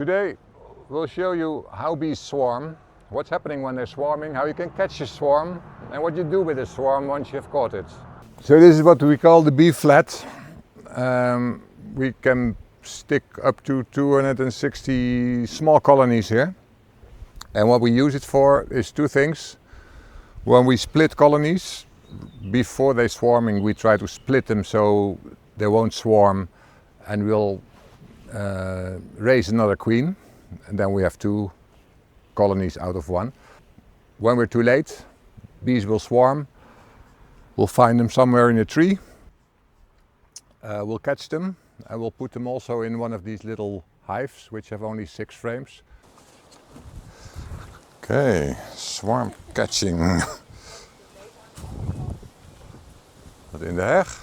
Today we'll show you how bees swarm, what's happening when they're swarming, how you can catch a swarm, and what you do with a swarm once you've caught it. So this is what we call the bee flat. We can stick up to 260 small colonies here. And what we use it for is two things. When we split colonies, before they're swarming, we try to split them so they won't swarm, and we'll raise another queen, and then we have two colonies out of one. When we're too late, bees will swarm. We'll find them somewhere in a tree. We'll catch them, and we'll put them also in one of these little hives, which have only 6 frames. Okay, swarm catching. Wat in de heg?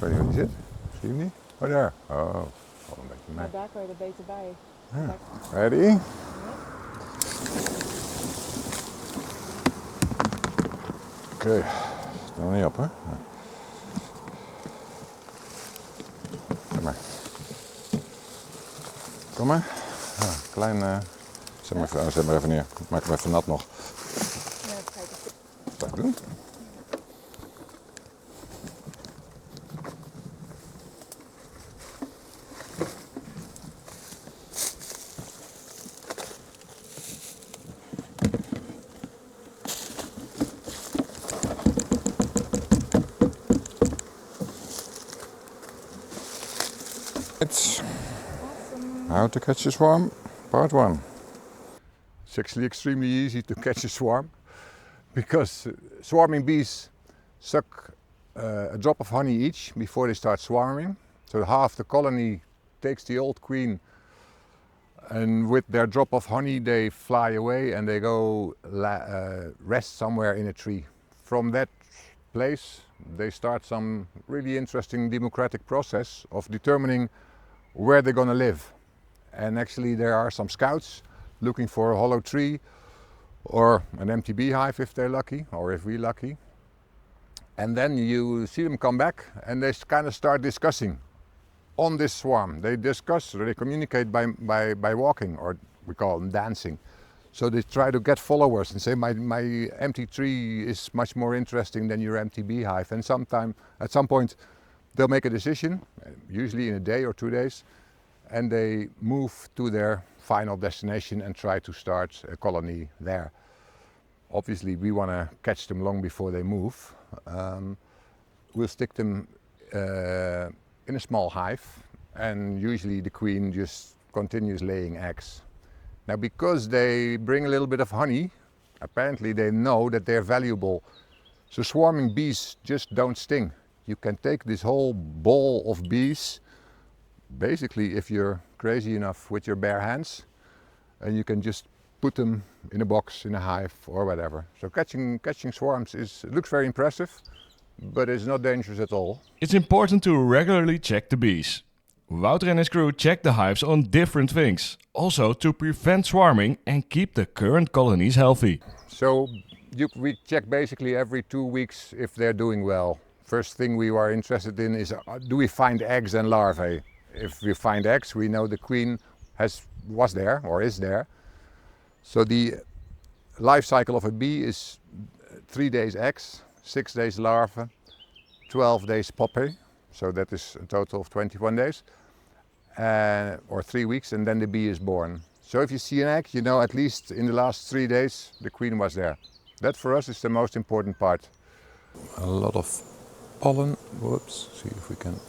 Ik weet niet waar die zit. Zie je hem niet? Oh, daar. Oh, valt een beetje mee. Maar daar kan je er beter bij. Ja. Ready? Oké, stel er niet op, hè? Kom maar. Kom maar. Ja, klein. Zet maar even neer. Ik maak hem even nat nog. Ja, kijk eens. Wat doen? It's how to catch a swarm, part 1. It's actually extremely easy to catch a swarm because swarming bees suck a drop of honey each before they start swarming. So half the colony takes the old queen, and with their drop of honey they fly away and they go rest somewhere in a tree. From that place they start some really interesting democratic process of determining where they're going to live. And actually there are some scouts looking for a hollow tree or an empty beehive if they're lucky, or if we're lucky. And then you see them come back and they kind of start discussing on this swarm. They discuss, or they communicate by walking, or we call them dancing. So they try to get followers and say my empty tree is much more interesting than your empty beehive. And at some point they'll make a decision, usually in a day or 2 days, and they move to their final destination and try to start a colony there. Obviously we want to catch them long before they move. We'll stick them in a small hive, and usually the queen just continues laying eggs. Now because they bring a little bit of honey, apparently they know that they're valuable. So swarming bees just don't sting. You can take this whole ball of bees, basically if you're crazy enough, with your bare hands, and you can just put them in a box, in a hive or whatever. So catching swarms looks very impressive, but it's not dangerous at all. It's important to regularly check the bees. Wouter and his crew check the hives on different things, also to prevent swarming and keep the current colonies healthy. So we check basically every 2 weeks if they're doing well. First thing we are interested in is, do we find eggs and larvae? If we find eggs, we know the queen was there or is there. So the life cycle of a bee is 3 days eggs, 6 days larvae, 12 days pupae. So that is a total of 21 days, or 3 weeks, and then the bee is born. So if you see an egg, you know at least in the last 3 days the queen was there. That for us is the most important part. A lot of pollen. Whoops, see if we can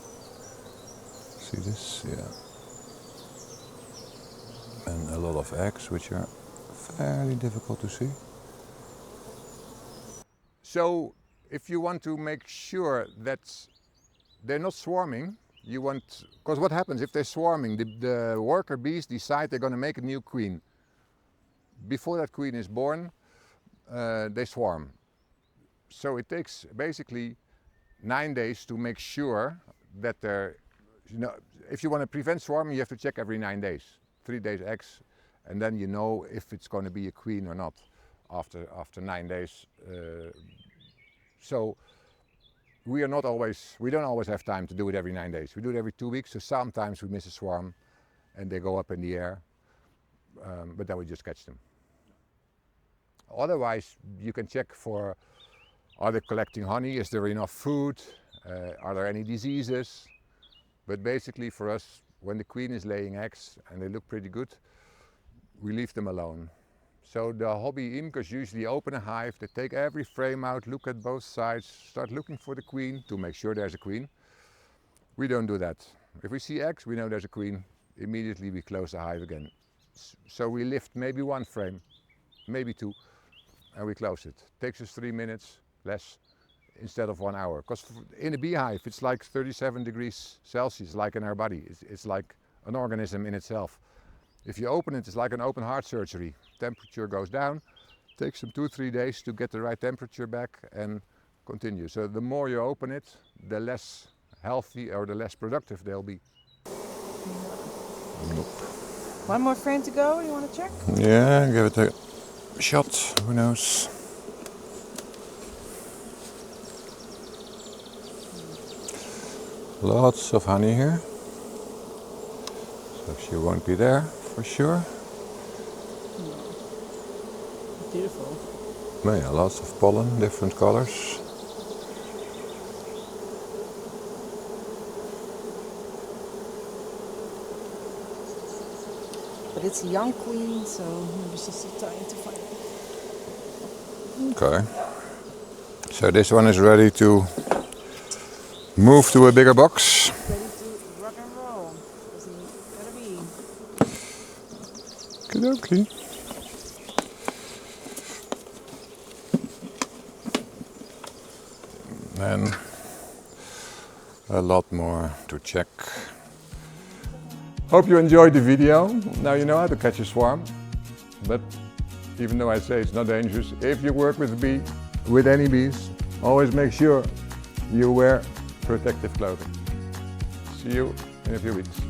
see this. Yeah. And a lot of eggs, which are fairly difficult to see. So if you want to make sure that they're not swarming, because what happens if they're swarming? The worker bees decide they're going to make a new queen. Before that queen is born, they swarm. So it takes basically 9 days to make sure that they're, if you want to prevent swarming, you have to check every 9 days. 3 days eggs, and then you know if it's going to be a queen or not after 9 days. So we don't always have time to do it every 9 days. We do it every 2 weeks, so sometimes we miss a swarm and they go up in the air, but then we just catch them. Otherwise, you can check for, are they collecting honey? Is there enough food? Are there any diseases? But basically for us, when the queen is laying eggs and they look pretty good, we leave them alone. So the hobby imkers usually open a hive, they take every frame out, look at both sides, start looking for the queen to make sure there's a queen. We don't do that. If we see eggs, we know there's a queen. Immediately we close the hive again. So we lift maybe 1 frame, maybe 2, and we close it. Takes us 3 minutes, less, instead of 1 hour. Because in a beehive it's like 37 degrees Celsius, like in our body. It's like an organism in itself. If you open it, it's like an open heart surgery. Temperature goes down, takes them 2-3 days to get the right temperature back and continue. So the more you open it, the less healthy or the less productive they'll be. Nope. 1 more frame to go, you want to check? Yeah, give it a shot, who knows. Lots of honey here. So she won't be there for sure. Beautiful. But yeah, lots of pollen, different colors. But it's a young queen, so maybe she's still trying to find it. Okay. So this one is ready to move to a bigger box. Ready to rock and roll. Does he gotta be? Okie dokie. And a lot more to check. Hope you enjoyed the video. Now you know how to catch a swarm. But even though I say it's not dangerous, if you work with any bees, always make sure you wear protective clothing. See you in a few weeks.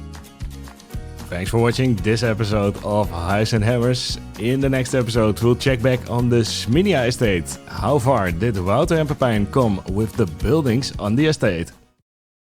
Thanks for watching this episode of Hives and Hammers. In the next episode we'll check back on the Sminia estate. How far did Wouter and Pepijn come with the buildings on the estate?